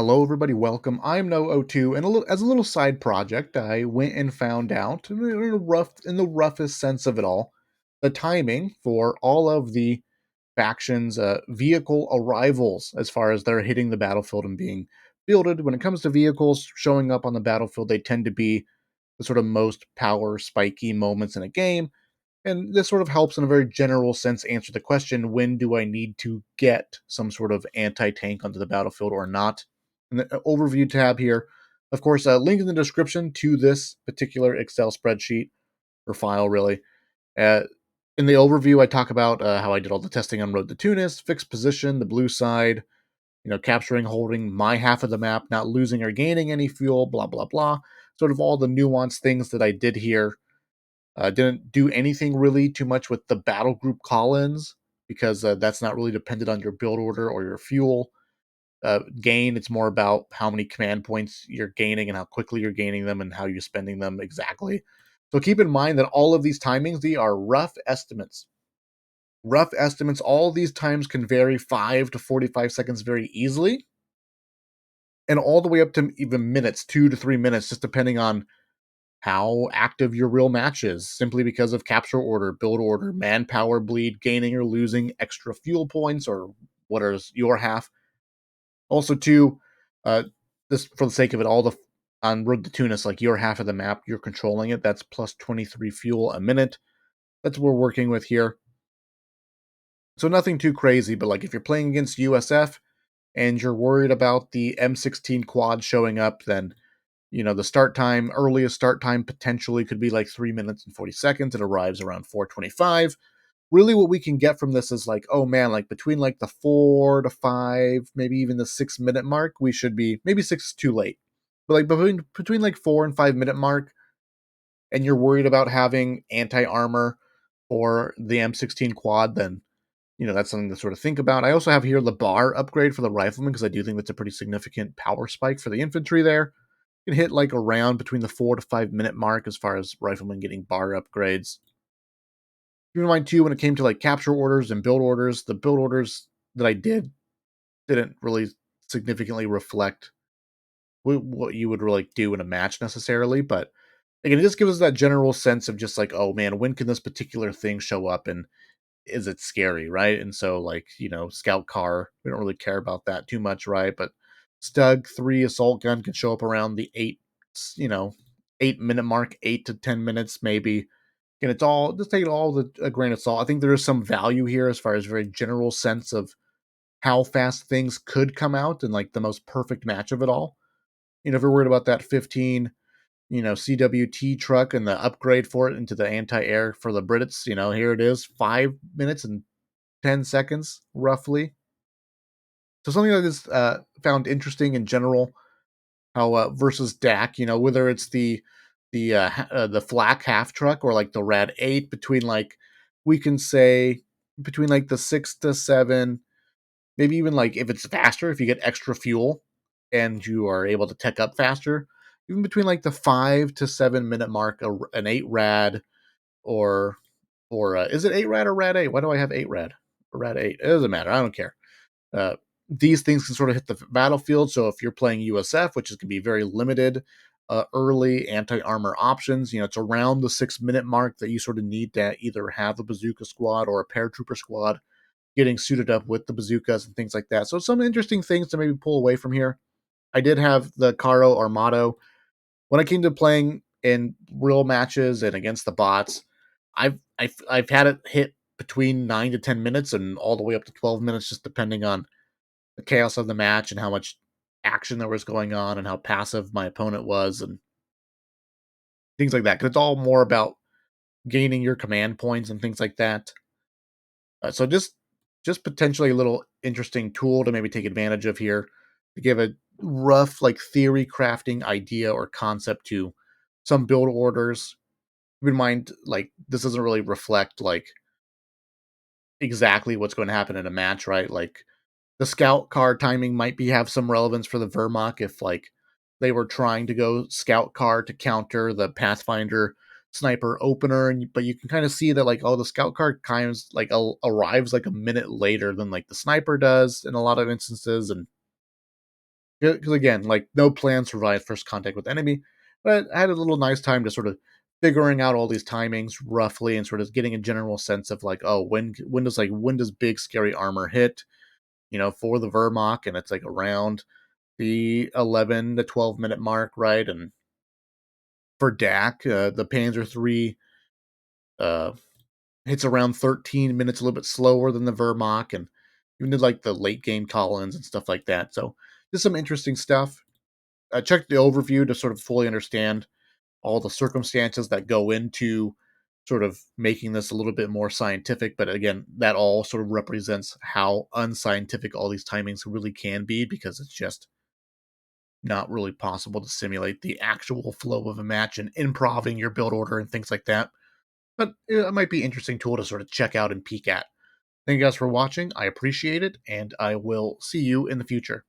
Hello, everybody. Welcome. I'm No02, and as a little side project, I went and found out, in the roughest sense of it all, the timing for all of the factions' vehicle arrivals, as far as they're hitting the battlefield and being fielded. When it comes to vehicles showing up on the battlefield, they tend to be the sort of most power spiky moments in a game, and this sort of helps in a very general sense answer the question, when do I need to get some sort of anti-tank onto the battlefield or not? In the overview tab here, of course, a link in the description to this particular Excel spreadsheet or file, really. Uh, in the overview, I talk about how I did all the testing on Road to Tunis, fixed position, the blue side, capturing, holding my half of the map, not losing or gaining any fuel, blah, blah, blah. Sort of all the nuanced things that I did here. Didn't do anything really too much with the battle group call-ins because that's not really dependent on your build order or your fuel gain. It's more about how many command points you're gaining and how quickly you're gaining them and how you're spending them exactly. So keep in mind that all of these timings, they are rough estimates. Rough estimates, all these times can vary 5 to 45 seconds very easily, and all the way up to even minutes, 2 to 3 minutes, just depending on how active your real match is, simply because of capture order, build order, manpower bleed, gaining or losing extra fuel points, or what is your half. Also, too, uh, this for the sake of it, all the on Road to Tunis, like your half of the map, you're controlling it. That's plus 23 fuel a minute. That's what we're working with here. So nothing too crazy, but like if you're playing against USF and you're worried about the M16 quad showing up, then the start time, earliest start time potentially could be like 3 minutes and 40 seconds. It arrives around 4:25. Really what we can get from this is like, oh man, like between like the 4 to 5, maybe even the 6 minute mark, we should be, maybe 6 is too late. But like between like 4 and 5 minute mark, and you're worried about having anti-armor or the M16 quad, then that's something to sort of think about. I also have here the bar upgrade for the rifleman because I do think that's a pretty significant power spike for the infantry there. Can hit like around between the 4 to 5 minute mark as far as riflemen getting bar upgrades. Keep in mind too, when it came to like capture orders and build orders, the build orders that I didn't really significantly reflect what you would really do in a match necessarily, but again, it just gives us that general sense of just like, oh man, when can this particular thing show up and is it scary, right? And so like, scout car, we don't really care about that too much, right? But Stug 3 assault gun can show up around the you know, 8 minute mark, 8 to 10 minutes maybe. And it's all, just take it all with a grain of salt. I think there is some value here as far as very general sense of how fast things could come out and like the most perfect match of it all. If you're worried about that 15 CWT truck and the upgrade for it into the anti-air for the Brits, here it is, 5 minutes and 10 seconds roughly. So something that is found interesting in general, how versus DAC, whether it's the flak half truck or like the Rad 8, between like, we can say between like the 6 to 7, maybe even like if it's faster, if you get extra fuel and you are able to tech up faster, even between like the 5 to 7 minute mark, an 8 Rad or is it 8 Rad or Rad 8? Why do I have 8 Rad or Rad 8? It doesn't matter. I don't care. Uh, these things can sort of hit the battlefield. So if you're playing USF, which is going to be very limited, early anti-armor options, it's around the 6 minute mark that you sort of need to either have a bazooka squad or a paratrooper squad getting suited up with the bazookas and things like that. So some interesting things to maybe pull away from here. I did have the Caro Armado. When I came to playing in real matches and against the bots, I've had it hit between 9 to 10 minutes and all the way up to 12 minutes, just depending on the chaos of the match and how much action there was going on and how passive my opponent was and things like that. Because it's all more about gaining your command points and things like that. So just potentially a little interesting tool to maybe take advantage of here to give a rough like theory crafting idea or concept to some build orders. Keep in mind, like this doesn't really reflect like exactly what's going to happen in a match, right? Like the scout car timing might be have some relevance for the Wehrmacht if like they were trying to go scout car to counter the Pathfinder sniper opener, and but you can kind of see that like, oh, the scout car kind of like arrives like a minute later than like the sniper does in a lot of instances, and Because again, like no plan survived first contact with enemy, but I had a little nice time to sort of figuring out all these timings roughly and sort of getting a general sense of like, oh, when does big scary armor hit? For the Vermont, and it's like around the 11 to 12 minute mark, right? And for Dak, the Panzer III uh, hits around 13 minutes, a little bit slower than the Vermont, and even did like the late game Collins and stuff like that. So just some interesting stuff. I checked the overview to sort of fully understand all the circumstances that go into sort of making this a little bit more scientific. But again, that all sort of represents how unscientific all these timings really can be because it's just not really possible to simulate the actual flow of a match and improving your build order and things like that. But it might be an interesting tool to sort of check out and peek at. Thank you guys for watching. I appreciate it, and I will see you in the future.